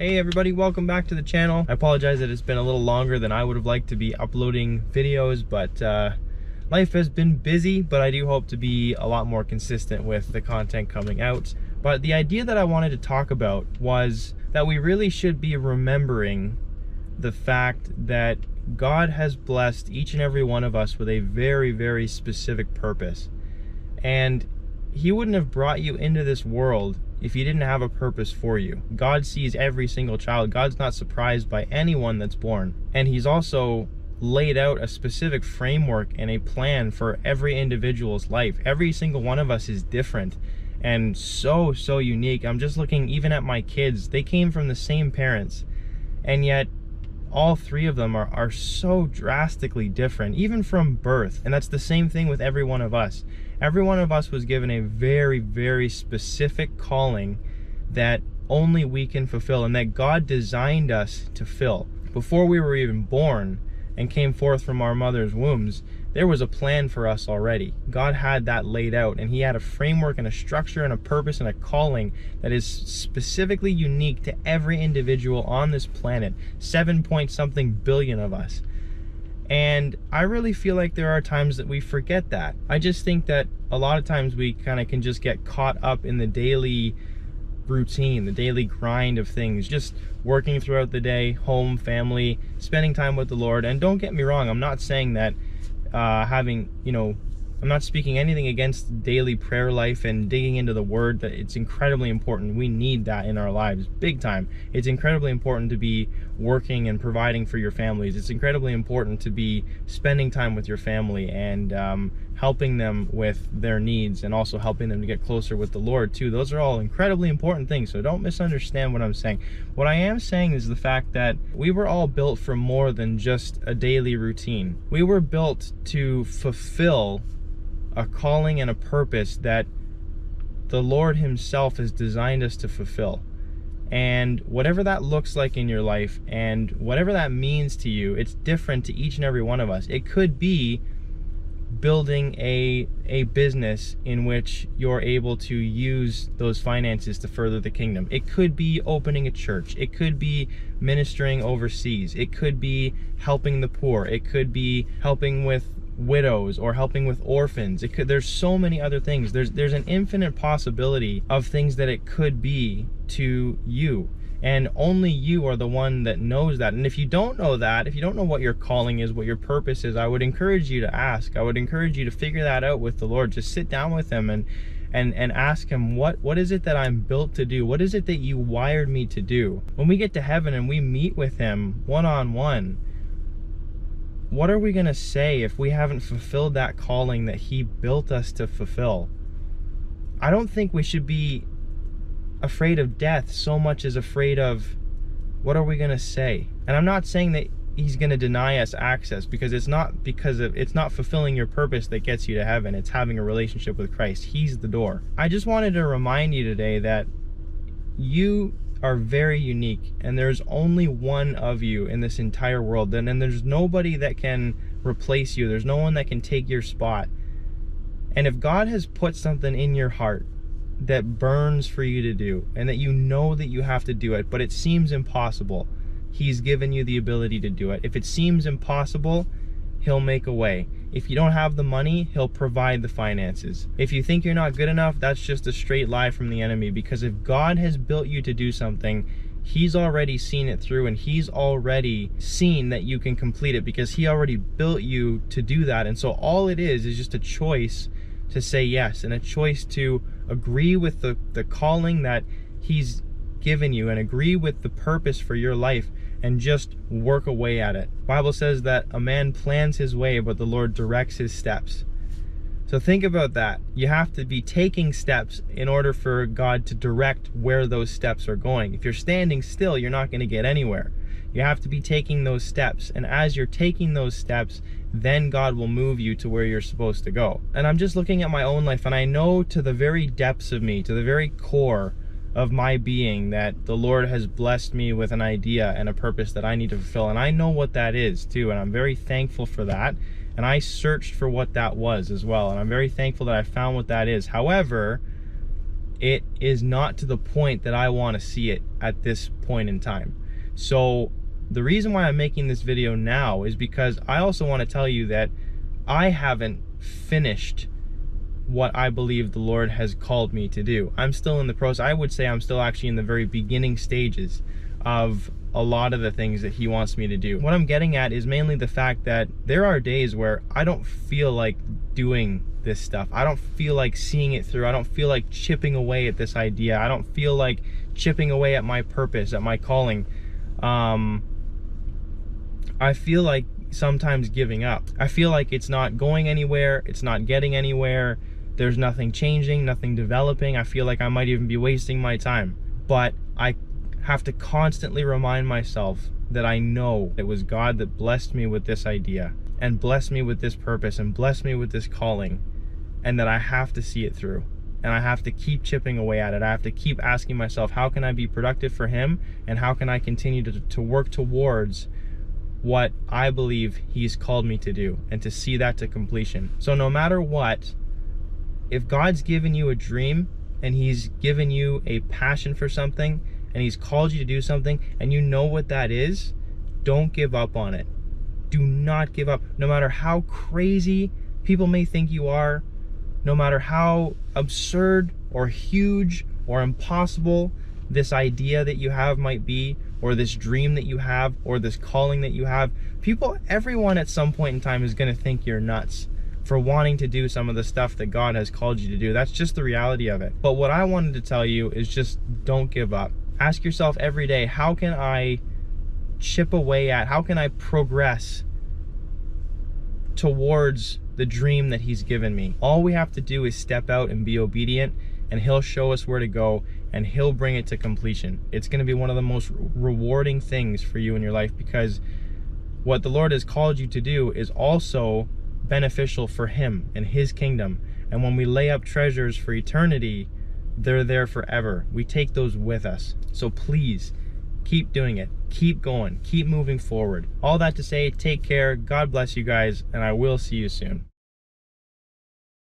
Hey everybody, welcome back to the channel. I apologize that it's been a little longer than I would have liked to be uploading videos, but life has been busy, but I do hope to be a lot more consistent with the content coming out. But the idea that I wanted to talk about was that we really should be remembering the fact that God has blessed each and every one of us with a very, very specific purpose. And He wouldn't have brought you into this world if He didn't have a purpose for you. God sees every single child. God's not surprised by anyone that's born. And He's also laid out a specific framework and a plan for every individual's life. Every single one of us is different and so unique. I'm just looking even at my kids. They came from the same parents, and yet all three of them are so drastically different, even from birth. And that's the same thing with every one of us. Every one of us was given a very, very specific calling that only we can fulfill, and that God designed us to fill. Before we were even born and came forth from our mother's wombs, there was a plan for us already. God had that laid out, and He had a framework and a structure and a purpose and a calling that is specifically unique to every individual on this planet. 7-point-something billion of us. And I really feel like there are times that we forget that. I just think that a lot of times we kind of can just get caught up in the daily routine, the daily grind of things, just working throughout the day, home, family, spending time with the Lord. And don't get me wrong, I'm not saying that I'm not speaking anything against daily prayer life and digging into the Word. That it's incredibly important. We need that in our lives, big time. It's incredibly important to be working and providing for your families. It's incredibly important to be spending time with your family and helping them with their needs, and also helping them to get closer with the Lord too. Those are all incredibly important things, so don't misunderstand what I'm saying. What I am saying is the fact that we were all built for more than just a daily routine. We were built to fulfill a calling and a purpose that the Lord Himself has designed us to fulfill. And whatever that looks like in your life, and whatever that means to you, it's different to each and every one of us. It could be building a business in which you're able to use those finances to further the kingdom. It could be opening a church. It could be ministering overseas. It could be helping the poor. It could be helping with widows or helping with orphans. There's so many other things. There's an infinite possibility of things that it could be to you, and only you are the one that knows that. And if you don't know that, if you don't know what your calling is, what your purpose is, I would encourage you to ask. I would encourage you to figure that out with the Lord. Just sit down with Him and ask Him, what is it that I'm built to do? What is it that you wired me to do? When we get to heaven and we meet with Him one-on-one, what are we going to say if we haven't fulfilled that calling that He built us to fulfill? I don't think we should be afraid of death so much as afraid of what are we going to say. And I'm not saying that He's going to deny us access, because it's not fulfilling your purpose that gets you to heaven. It's having a relationship with Christ. He's the door. I just wanted to remind you today that you are very unique, and there's only one of you in this entire world, and there's nobody that can replace you. There's no one that can take your spot. And if God has put something in your heart that burns for you to do, and that you know that you have to do it, but it seems impossible, He's given you the ability to do it. If it seems impossible, He'll make a way. If you don't have the money, He'll provide the finances. If you think you're not good enough, that's just a straight lie from the enemy, because if God has built you to do something, He's already seen it through, and He's already seen that you can complete it, because He already built you to do that. And so all it is just a choice to say yes, and a choice to agree with the calling that He's given you, and agree with the purpose for your life, and just work away at it. The Bible says that a man plans his way, but the Lord directs his steps. So think about that. You have to be taking steps in order for God to direct where those steps are going. If you're standing still, you're not going to get anywhere. You have to be taking those steps, and as you're taking those steps, then God will move you to where you're supposed to go. And I'm just looking at my own life, and I know to the very depths of me, to the very core of my being, that the Lord has blessed me with an idea and a purpose that I need to fulfill. And I know what that is too, and I'm very thankful for that. And I searched for what that was as well, and I'm very thankful that I found what that is. However, it is not to the point that I want to see it at this point in time. So the reason why I'm making this video now is because I also want to tell you that I haven't finished what I believe the Lord has called me to do. I'm still in the process. I would say I'm still actually in the very beginning stages of a lot of the things that he wants me to do. What I'm getting at is mainly the fact that there are days where I don't feel like doing this stuff. I don't feel like seeing it through. I don't feel like chipping away at this idea. I don't feel like chipping away at my purpose, at my calling. I feel like sometimes giving up. I feel like it's not going anywhere. It's not getting anywhere. There's nothing changing, nothing developing. I feel like I might even be wasting my time. But I have to constantly remind myself that I know it was God that blessed me with this idea and blessed me with this purpose and blessed me with this calling, and that I have to see it through. And I have to keep chipping away at it. I have to keep asking myself, how can I be productive for him? And how can I continue to work towards what I believe he's called me to do, and to see that to completion. So no matter what, if God's given you a dream and he's given you a passion for something and he's called you to do something and you know what that is, don't give up on it. Do not give up. No matter how crazy people may think you are, no matter how absurd or huge or impossible this idea that you have might be, or this dream that you have, or this calling that you have, everyone at some point in time is going to think you're nuts for wanting to do some of the stuff that God has called you to do. That's just the reality of it. But what I wanted to tell you is just don't give up. Ask yourself every day, how can I chip away at, how can I progress towards the dream that he's given me? All we have to do is step out and be obedient, and he'll show us where to go, and he'll bring it to completion. It's going to be one of the most rewarding things for you in your life, because what the Lord has called you to do is also beneficial for him and his kingdom. And when we lay up treasures for eternity, they're there forever. We take those with us. So please keep doing it. Keep going. Keep moving forward. All that to say, take care. God bless you guys, and I will see you soon.